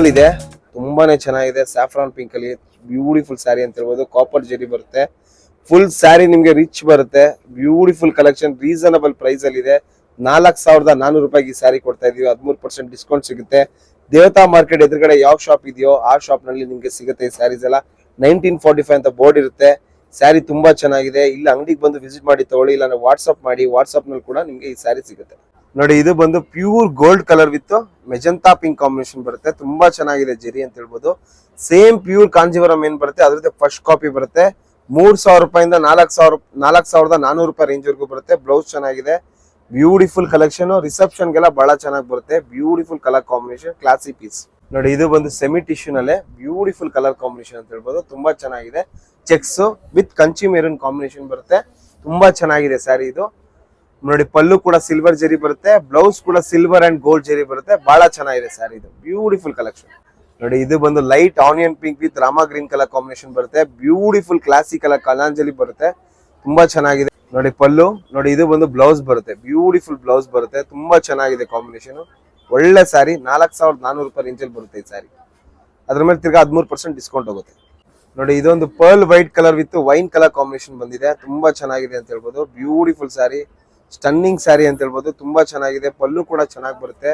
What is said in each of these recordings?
ಅಲ್ಲಿ ಇದೆ, ತುಂಬಾನೇ ಚೆನ್ನಾಗಿದೆ. ಸ್ಯಾಫ್ರಾನ್ ಪಿಂಕ್ ಅಲ್ಲಿ ಬ್ಯೂಟಿಫುಲ್ ಸ್ಯಾರಿ ಅಂತ ಹೇಳ್ಬೋದು. ಕಾಪರ್ ಜರಿ ಬರುತ್ತೆ. ಫುಲ್ ಸ್ಯಾರಿ ನಿಮ್ಗೆ ರಿಚ್ ಬರುತ್ತೆ. ಬ್ಯೂಟಿಫುಲ್ ಕಲೆಕ್ಷನ್, ರೀಸನಬಲ್ ಪ್ರೈಸ್ ಅಲ್ಲಿ ಇದೆ. 4,400 ರೂಪಾಯಿಗೆ ಈ ಸ್ಯಾರಿ ಕೊಡ್ತಾ ಇದೀವಿ. 13% ಡಿಸ್ಕೌಂಟ್ ಸಿಗುತ್ತೆ. ದೇವತಾ ಮಾರ್ಕೆಟ್ ಎದುರುಗಡೆ ಯಾವ ಶಾಪ್ ಇದೆಯೋ ಆ ಶಾಪ್ ನಲ್ಲಿ ನಿಮ್ಗೆ ಸಿಗುತ್ತೆ ಈ ಸ್ಯಾರೀಸ್ ಎಲ್ಲ. 1945 ಅಂತ ಬೋರ್ಡ್ ಇರುತ್ತೆ. ಸ್ಯಾರಿ ತುಂಬಾ ಚೆನ್ನಾಗಿದೆ. ಇಲ್ಲಿ ಅಂಗಡಿಗೆ ಬಂದು ವಿಸಿಟ್ ಮಾಡಿ ತಗೊಳ್ಳಿ, ಇಲ್ಲ ವಾಟ್ಸ್ಆಪ್ ಮಾಡಿ. ವಾಟ್ಸ್ಆಪ್ ನಲ್ಲಿ ಕೂಡ ನಿಮ್ಗೆ ಈ ಸ್ಯಾರಿ ಸಿಗುತ್ತೆ. ನೋಡಿ, ಇದು ಬಂದು pure gold colour with magenta pink combination ಬರುತ್ತೆ. ತುಂಬಾ ಚೆನ್ನಾಗಿದೆ ಜರಿ ಅಂತ ಹೇಳ್ಬೋದು. ಸೇಮ್ ಪ್ಯೂರ್ ಕಾಂಜೀವರಂ ಏನ್ ಬರುತ್ತೆ ಅದ್ರದ್ದು ಫಸ್ಟ್ ಕಾಪಿ ಬರುತ್ತೆ. 3,000 ರೂಪಾಯಿಂದ 4,400 ರೂಪಾಯಿ ರೇಂಜ್ ವರೆಗೂ ಬರುತ್ತೆ. ಬ್ಲೌಸ್ ಚೆನ್ನಾಗಿದೆ. ಬ್ಯೂಟಿಫುಲ್ ಕಲೆಕ್ಷನ್, ರಿಸೆಪ್ಷನ್ ಗೆಲ್ಲ ಬಹಳ ಚೆನ್ನಾಗಿ ಬರುತ್ತೆ. Beautiful colour combination, classy piece. ನೋಡಿ, ಇದು ಬಂದು ಸೆಮಿ ಟಿಶ್ಯೂ ನಲ್ಲೇ ಬ್ಯೂಟಿಫುಲ್ ಕಲರ್ ಕಾಂಬಿನೇಷನ್ ಅಂತ ಹೇಳ್ಬೋದು. ತುಂಬಾ ಚೆನ್ನಾಗಿದೆ. Checks with Kanchi maroon combination ಬರುತ್ತೆ. ತುಂಬಾ ಚೆನ್ನಾಗಿದೆ ಸ್ಯಾರಿ ಇದು. ನೋಡಿ, ಪಲ್ಲು ಕೂಡ ಸಿಲ್ವರ್ ಜರಿ ಬರುತ್ತೆ. ಬ್ಲೌಸ್ ಕೂಡ ಸಿಲ್ವರ್ ಅಂಡ್ ಗೋಲ್ಡ್ ಜರಿ ಬರುತ್ತೆ. ಬಹಳ ಚೆನ್ನಾಗಿದೆ ಸ್ಯಾರಿ ಇದು. Beautiful collection. ನೋಡಿ, ಇದು ಬಂದು light onion pink with Rama green colour combination ಬರುತ್ತೆ. ಬ್ಯೂಟಿಫುಲ್ ಕ್ಲಾಸಿಕ್ ಕಲರ್ ಕಲಾಂಜಲಿ ಬರುತ್ತೆ. ತುಂಬಾ ಚೆನ್ನಾಗಿದೆ. ನೋಡಿ ಪಲ್ಲು. ನೋಡಿ, ಇದು ಬಂದು ಬ್ಲೌಸ್ ಬರುತ್ತೆ. ಬ್ಯೂಟಿಫುಲ್ ಬ್ಲೌಸ್ ಬರುತ್ತೆ. ತುಂಬಾ ಚೆನ್ನಾಗಿದೆ ಕಾಂಬಿನೇಷನ್. ಒಳ್ಳೆ ಸ್ಯಾರಿ. 4,400 ರೂಪಾಯಿ ರೇಂಜ್ ಅಲ್ಲಿ ಬರುತ್ತೆ ಈ ಸ್ಯಾರಿ. ಅದ್ರ ಮೇಲೆ ತಿರ್ಗಾ 13% ಡಿಸ್ಕೌಂಟ್ ಹೋಗುತ್ತೆ. ನೋಡಿ, ಇದೊಂದು pearl white colour with wine colour combination ಬಂದಿದೆ. ತುಂಬಾ ಚೆನ್ನಾಗಿದೆ ಅಂತ ಹೇಳ್ಬೋದು. ಬ್ಯೂಟಿಫುಲ್ ಸ್ಯಾರಿ, ಸ್ಟನ್ನಿಂಗ್ ಸ್ಯಾರಿ ಅಂತ ಹೇಳ್ಬೋದು. ತುಂಬಾ ಚೆನ್ನಾಗಿದೆ. ಪಲ್ಲು ಕೂಡ ಚೆನ್ನಾಗಿ ಬರುತ್ತೆ.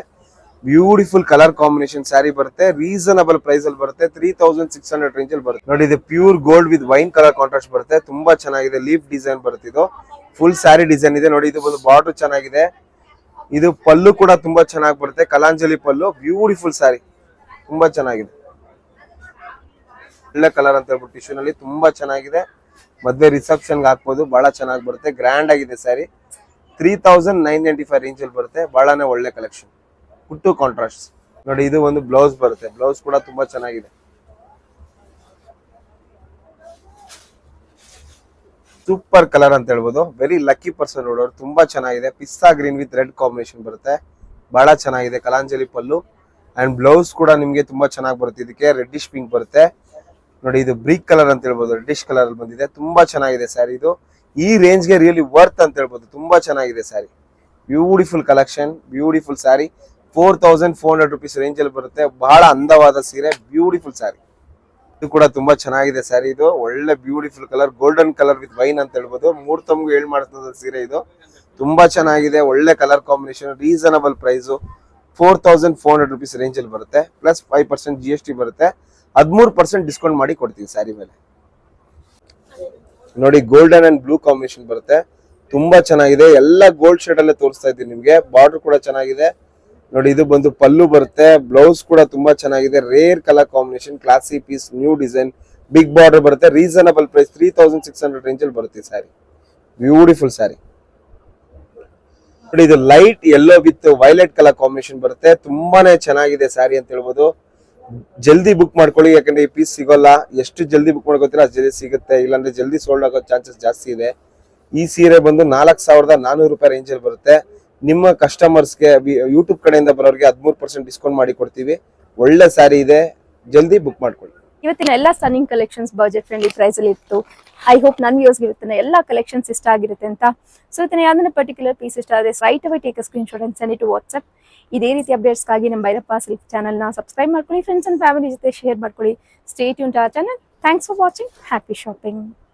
ಬ್ಯೂಟಿಫುಲ್ ಕಲರ್ ಕಾಂಬಿನೇಷನ್ ಸ್ಯಾರಿ ಬರುತ್ತೆ. ರೀಸನಬಲ್ ಪ್ರೈಸ್ ಅಲ್ಲಿ ಬರುತ್ತೆ. 3,600 ರೇಂಜ್ ಅಲ್ಲಿ ಬರುತ್ತೆ. ನೋಡಿ, ಇದು pure gold with wine colour contrast ಬರುತ್ತೆ. ತುಂಬಾ ಚೆನ್ನಾಗಿದೆ. ಲೀಫ್ ಡಿಸೈನ್ ಬರುತ್ತೆ. ಇದು ಫುಲ್ ಸ್ಯಾರಿ ಡಿಸೈನ್ ಇದೆ. ನೋಡಿ, ಇದು ಬಂದು ಬಾರ್ಡರ್ ಚೆನ್ನಾಗಿದೆ. ಇದು ಪಲ್ಲು ಕೂಡ ತುಂಬಾ ಚೆನ್ನಾಗಿ ಬರುತ್ತೆ. ಕಲಾಂಜಲಿ ಪಲ್ಲು. ಬ್ಯೂಟಿಫುಲ್ ಸ್ಯಾರಿ, ತುಂಬಾ ಚೆನ್ನಾಗಿದೆ. ಒಳ್ಳೆ ಕಲರ್ ಅಂತ ಹೇಳ್ಬಿಟ್ಟು ಟಿಶ್ಯೂ ನಲ್ಲಿ ತುಂಬಾ ಚೆನ್ನಾಗಿದೆ. ಮದ್ವೆ ರಿಸೆಪ್ಷನ್ ಹಾಕ್ಬೋದು. ಬಹಳ ಚೆನ್ನಾಗಿ ಬರುತ್ತೆ. ಗ್ರ್ಯಾಂಡ್ ಆಗಿದೆ ಸ್ಯಾರಿ. 3,995 ರೇಂಜ್ ಅಲ್ಲಿ ಬರುತ್ತೆ. ಬಹಳನೇ ಒಳ್ಳೆ ಕಲೆಕ್ಷನ್. ಪುಟ್ಟು ಕಾಂಟ್ರಾಸ್ಟ್. ನೋಡಿ, ಇದು ಒಂದು ಬ್ಲೌಸ್ ಬರುತ್ತೆ. ಬ್ಲೌಸ್ ಕೂಡ ತುಂಬಾ ಚೆನ್ನಾಗಿದೆ. ಸೂಪರ್ ಕಲರ್ ಅಂತ ಹೇಳ್ಬೋದು. ವೆರಿ ಲಕ್ಕಿ ಪರ್ಸನ್ ನೋಡೋರು. ತುಂಬಾ ಚೆನ್ನಾಗಿದೆ. ಪಿಸ್ತಾ ಗ್ರೀನ್ ವಿತ್ ರೆಡ್ ಕಾಂಬಿನೇಷನ್ ಬರುತ್ತೆ. ಬಹಳ ಚೆನ್ನಾಗಿದೆ. ಕಲಾಂಜಲಿ ಪಲ್ಲು ಅಂಡ್ ಬ್ಲೌಸ್ ಕೂಡ ನಿಮ್ಗೆ ತುಂಬಾ ಚೆನ್ನಾಗಿ ಬರುತ್ತೆ. ಇದಕ್ಕೆ ರೆಡ್ಡಿಶ್ ಪಿಂಕ್ ಬರುತ್ತೆ. ನೋಡಿ, ಇದು ಬ್ರೀಕ್ ಕಲರ್ ಅಂತ ಹೇಳ್ಬೋದು. ರೆಡ್ಡಿಶ್ ಕಲರ್ ಅಲ್ಲಿ ಬಂದಿದೆ. ತುಂಬಾ ಚೆನ್ನಾಗಿದೆ ಸ್ಯಾರಿ ಇದು. ಈ ರೇಂಜ್ ಗೆ ರಿಯಲಿ ವರ್ತ್ ಅಂತ ಹೇಳ್ಬೋದು. ತುಂಬಾ ಚೆನ್ನಾಗಿದೆ sari. Beautiful collection, beautiful sari. 4,400 rupees range ಅಲ್ಲಿ ಬರುತ್ತೆ. ಬಹಳ ಅಂದವಾದ ಸೀರೆ. Beautiful sari. ಇದು ಕೂಡ ತುಂಬಾ ಚೆನ್ನಾಗಿದೆ ಸ್ಯಾರಿ. ಇದು ಒಳ್ಳೆ beautiful colour, golden colour with wine ಅಂತ ಹೇಳ್ಬೋದು. ಮುಹೂರ್ತಮ್ಗೂ ಹೇಳ್ ಮಾಡ್ತದ ಸೀರೆ ಇದು. ತುಂಬಾ ಚೆನ್ನಾಗಿದೆ. ಒಳ್ಳೆ colour combination. Reasonable price. 4,400 rupees range ಅಲ್ಲಿ ಬರುತ್ತೆ. ಪ್ಲಸ್ 5% GST ಬರುತ್ತೆ. 13% ಡಿಸ್ಕೌಂಟ್ ಮಾಡಿ ಕೊಡ್ತೀವಿ ಸ್ಯಾರಿ ಮೇಲೆ. ನೋಡಿ, ಗೋಲ್ಡನ್ ಅಂಡ್ ಬ್ಲೂ ಕಾಂಬಿನೇಷನ್ ಬರುತ್ತೆ. ತುಂಬಾ ಚೆನ್ನಾಗಿದೆ. ಎಲ್ಲ ಗೋಲ್ಡ್ ಶೇಡ್ ಅಲ್ಲೇ ತೋರಿಸ್ತಾ ಇದ್ದೀನಿ ನಿಮ್ಗೆ. ಬಾರ್ಡರ್ ಕೂಡ ಚೆನ್ನಾಗಿದೆ. ನೋಡಿ, ಇದು ಬಂದು ಪಲ್ಲು ಬರುತ್ತೆ. ಬ್ಲೌಸ್ ಕೂಡ ತುಂಬಾ ಚೆನ್ನಾಗಿದೆ. Rare colour combination, classy piece, new design, big border ಬರುತ್ತೆ. Reasonable price. 3,600 ರೇಂಜ್ ಅಲ್ಲಿ ಬರುತ್ತೆ ಸ್ಯಾರಿ. ಬ್ಯೂಟಿಫುಲ್ ಸ್ಯಾರಿ. ನೋಡಿ, ಇದು light yellow with violet colour combination ಬರುತ್ತೆ. ತುಂಬಾನೇ ಚೆನ್ನಾಗಿದೆ ಸ್ಯಾರಿ ಅಂತ ಹೇಳ್ಬೋದು. ಜಲ್ದಿ ಬುಕ್ ಮಾಡ್ಕೊಳ್ಳಿ, ಯಾಕಂದ್ರೆ ಈ ಪೀಸ್ ಸಿಗೋಲ್ಲ. ಎಷ್ಟು ಜಲ್ದಿ ಬುಕ್ ಮಾಡ್ಕೋತೀರಾ ಅಷ್ಟು ಜಲ್ದಿ ಸಿಗುತ್ತೆ. ಇಲ್ಲಾಂದ್ರೆ ಜಲ್ದಿ ಸೋಲ್ಡ್ ಆಗೋ ಚಾನ್ಸಸ್ ಜಾಸ್ತಿ ಇದೆ. ಈ ಸೀರೆ ಬಂದು 4,400 ರೂಪಾಯಿ ರೇಂಜ್ ಅಲ್ಲಿ ಬರುತ್ತೆ. ನಿಮ್ಮ ಕಸ್ಟಮರ್ಸ್ಗೆ ಯೂಟ್ಯೂಬ್ ಕಡೆಯಿಂದ ಬರೋರಿಗೆ 13% ಡಿಸ್ಕೌಂಟ್ ಮಾಡಿ ಕೊಡ್ತೀವಿ. ಒಳ್ಳೆ ಸ್ಯಾರಿ ಇದೆ. ಜಲ್ದಿ ಬುಕ್ ಮಾಡ್ಕೊಳ್ಳಿ. ಇವತ್ತಿನ ಎಲ್ಲ stunning collections budget friendly price ಅಲ್ಲಿ ಇತ್ತು. ಐ ಹೋಪ್ ನನ್ ವ್ಯೂಸ್ಗೆ ಇವತ್ತಿನ ಎಲ್ಲ ಕಲೆಕ್ಷನ್ಸ್ ಇಷ್ಟ ಆಗಿರುತ್ತೆ ಅಂತ. ಸೊ ಇವತ್ತಿನ ಯಾವ್ದನ್ನ ಪರ್ಟಿಕ್ಯುಲರ್ ಪೀಸ್ ಇಷ್ಟ ಆದರೆ right away take a screenshot and send it to WhatsApp. ಇದೇ ರೀತಿ ಅಪ್ಡೇಟ್ಸ್ಗಾಗಿ ನಮ್ಮ ಭೈರಪ್ಪ ಸಿಲ್ಕ್ ಚಾನಲ್ನ ಸಬ್ಸ್ಕ್ರೈಬ್ ಮಾಡ್ಕೊಳ್ಳಿ. ಫ್ರೆಂಡ್ಸ್ ಅಂಡ್ ಫ್ಯಾಮಿಲಿ ಜೊತೆ ಶೇರ್ ಮಾಡ್ಕೊಳ್ಳಿ. Stay tune to our channel. Thanks for watching. Happy shopping.